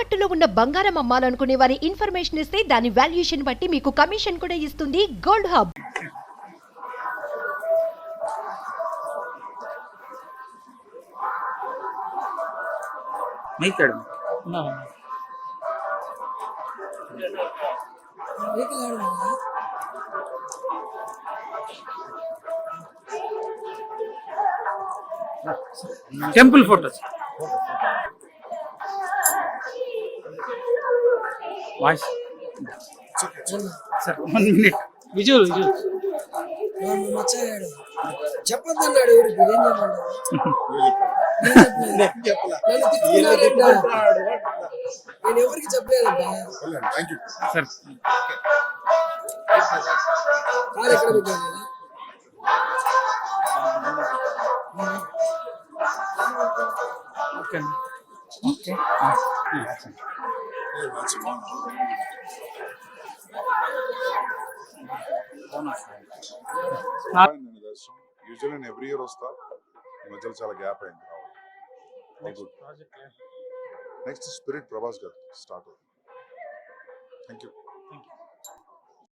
తాకట్టులో ఉన్న బంగారం అమ్మాలనుకునే వారి ఇన్ఫర్మేషన్ ఇస్తే దాని వాల్యుయేషన్ బట్టి మీకు కమిషన్ కూడా ఇస్తుంది gold hub. Temple photos voice sir 1 minute visual చెప్పొద్దన్నాడు ఎవరికి ఏం నేను ఎవరికి చెప్పలేదంట సార్ కారు ఎక్కడ పెట్టాను ఓకే ఓకే యూజువల్ నేను ఎవ్రీ ఇయర్ వస్తా ఈ మధ్యలో చాలా గ్యాప్ అయింది నెక్స్ట్ స్పిరిట్ ప్రభాస్ గారు స్టార్ట్. Thank you.